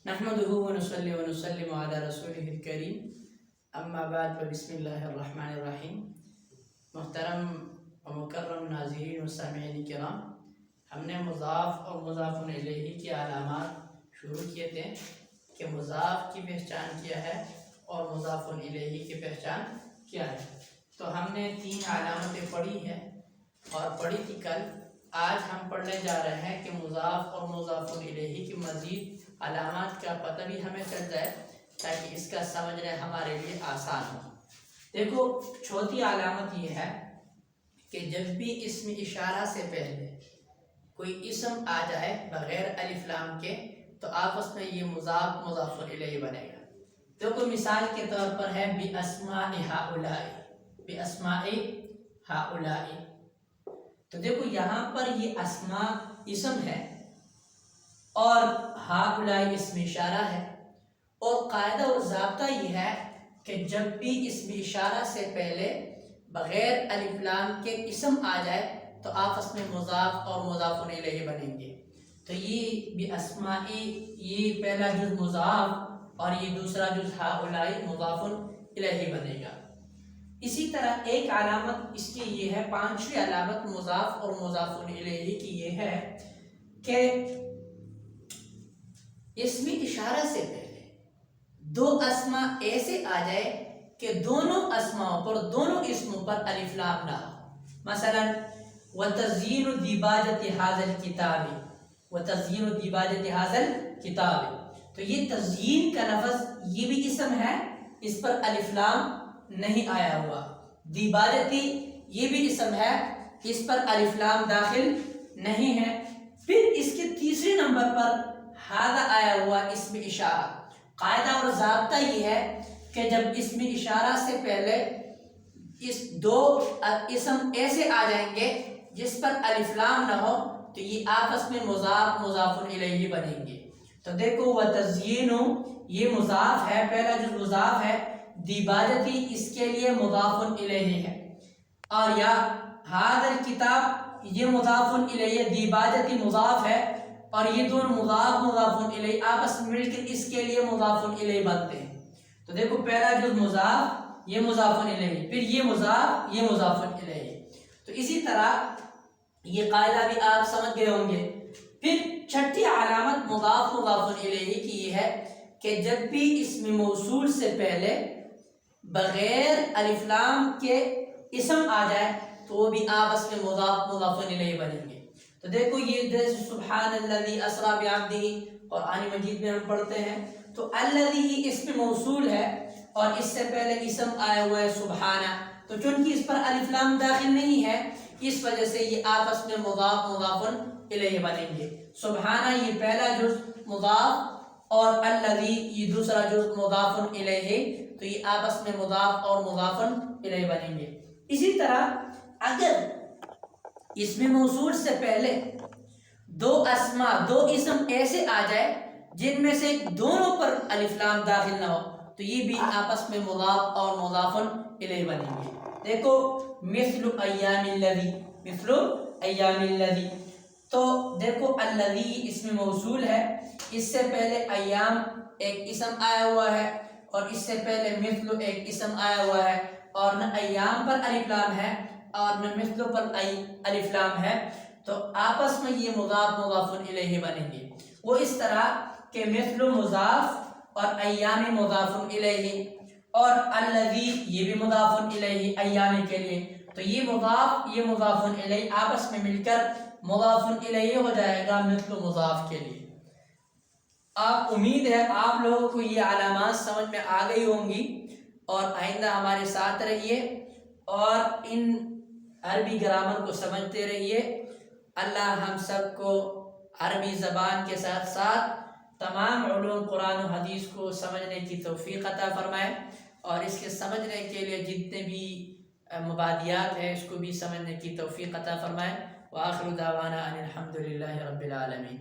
نحمده ونصلي ونسلم على رسوله الكريم اما بعد فبسم اللہ الرحمن الرحیم۔ محترم و مکرم ناظرین و سامعین کرام، ہم نے مضاف اور مضاف الیہ کی علامات شروع کیے تھے کہ مضاف کی پہچان کیا ہے اور مضاف الیہ کی پہچان کیا ہے۔ تو ہم نے 3 علامتیں پڑھی ہیں اور پڑھی تھی کل۔ آج ہم پڑھنے جا رہے ہیں کہ مضاف اور مضاف الیہ کی مزید علامات کا پتہ بھی ہمیں چل جائے تاکہ اس کا سمجھنا ہمارے لیے آسان ہو۔ دیکھو، چوتھی علامت یہ ہے کہ جب بھی اسم اشارہ سے پہلے کوئی اسم آ جائے بغیر الف لام کے تو آپس میں یہ مضاف مضاف الیہ بنے گا۔ دیکھو، مثال کے طور پر ہے بِأَسْمَاءِ هَؤُلَاءِ، بِأَسْمَاءِ هَؤُلَاءِ۔ تو دیکھو یہاں پر یہ اسماء اسم ہے اور ہؤلاء اسم اشارہ ہے، اور قاعدہ اور ضابطہ یہ ہے کہ جب بھی اسم اشارہ سے پہلے بغیر الف لام کے اسم آ جائے تو آپس میں مضاف اور مضاف الیہ بنیں گے۔ تو یہ بِأَسْمَاءِ، یہ پہلا جز مضاف اور یہ دوسرا جز ہؤلاء مضاف الیہ بنے گا۔ اسی طرح ایک علامت اس کی یہ ہے، 5ویں علامت مضاف اور مضاف الیہ کی یہ ہے کہ اسم اشارہ سے پہلے 2 اسماء ایسے آ جائے کہ دونوں اسماء پر، دونوں اسموں پر الف لام نہ ہو۔ مثلا وَتَزْيِينُ دِيبَاجَةِ هَذَا الْكِتَابِ، وَتَزْيِينُ دِيبَاجَةِ هَذَا الْكِتَابِ۔ تو یہ تزیین کا لفظ یہ بھی اسم ہے، اس پر الف لام نہیں آیا ہوا۔ دیباجتی یہ بھی اسم ہے، اس پر الف لام داخل نہیں ہے۔ پھر اس کے تیسرے نمبر پر ہذا آیا ہوا اسم اشارہ۔ قاعدہ اور ضابطہ یہ ہے کہ جب اسم اشارہ سے پہلے اس 2 اسم ایسے آ جائیں گے جس پر الف لام نہ ہو تو یہ آپس میں مضاف مضاف الیہ بنیں گے۔ تو دیکھو، وَتَزْيِينُ یہ مضاف ہے، پہلا جو مضاف ہے، دیباجتی اس کے لیے مضاف الیہ ہے، اور یا ھذا الکتاب یہ مضاف الیہ، دیباجتی مضاف ہے، اور یہ دونوں مضاف مضاف الیہ آپس میں مل کر اس کے لیے مضاف الیہ بنتے ہیں۔ تو دیکھو، پہلا جو مضاف یہ مضاف الیہ، پھر یہ مضاف یہ مضاف الیہ۔ تو اسی طرح یہ قاعدہ بھی آپ سمجھ گئے ہوں گے۔ پھر 6ٹھی علامت مضاف مضاف الیہ کی یہ ہے کہ جب بھی اسم موصول سے پہلے بغیر الف لام کے اسم آ جائے تو وہ بھی آپس میں مضاف مضاف الیہ بنیں گے۔ تو دیکھو، یہ جیسے سبحان الذی اسریٰ بعبدہ قرآن مجید میں ہم پڑھتے ہیں، تو الذی اسم موصول ہے اور اس سے پہلے اسم آیا ہوا ہے سبحانہ، تو چونکہ اس پر الف لام داخل نہیں ہے اس وجہ سے یہ آپس میں مضاف مضاف الیہ بنیں گے۔ سبحانہ یہ پہلا جز مضاف اور الذی یہ دوسرا جز مضاف الیہ، تو یہ آپس میں مضاف اور مضاف الیہ بنیں گے۔ اسی طرح اگر اسم موصول سے پہلے 2 اسماء 2 اسم ایسے آ جائے جن میں سے دونوں پر الف لام داخل نہ ہو تو یہ بھی آپس میں مضاف اور مضاف الیہ بنیں گے۔ دیکھو، مثل ایام الذی، مثل ایام الذی، تو دیکھو الذی اسم موصول ہے، اس سے پہلے ایام ایک اسم آیا ہوا ہے اور اس سے پہلے مثل ایک اسم آیا ہوا ہے، اور نہ ایام پر الف لام ہے اور نہ مثل پر الف لام ہے، تو آپس میں یہ مضاف مضاف الیہ بنیں گے۔ وہ اس طرح کہ مثل مضاف اور ایام مضاف الیہ، اور الذی یہ بھی مضاف الیہ ایام کے لیے، تو یہ مضاف الیہ آپس میں مل کر مضاف الیہ ہو جائے گا مثل مضاف کے لیے۔ امید ہے آپ لوگوں کو یہ علامات سمجھ میں آ گئی ہوں گی، اور آئندہ ہمارے ساتھ رہیے اور ان عربی گرامر کو سمجھتے رہیے۔ اللہ ہم سب کو عربی زبان کے ساتھ ساتھ تمام علوم قرآن و حدیث کو سمجھنے کی توفیق عطا فرمائے، اور اس کے سمجھنے کے لیے جتنے بھی مبادیات ہیں اس کو بھی سمجھنے کی توفیق عطا فرمائے۔ وآخر دعوانا ان الحمد للہ رب العالمین۔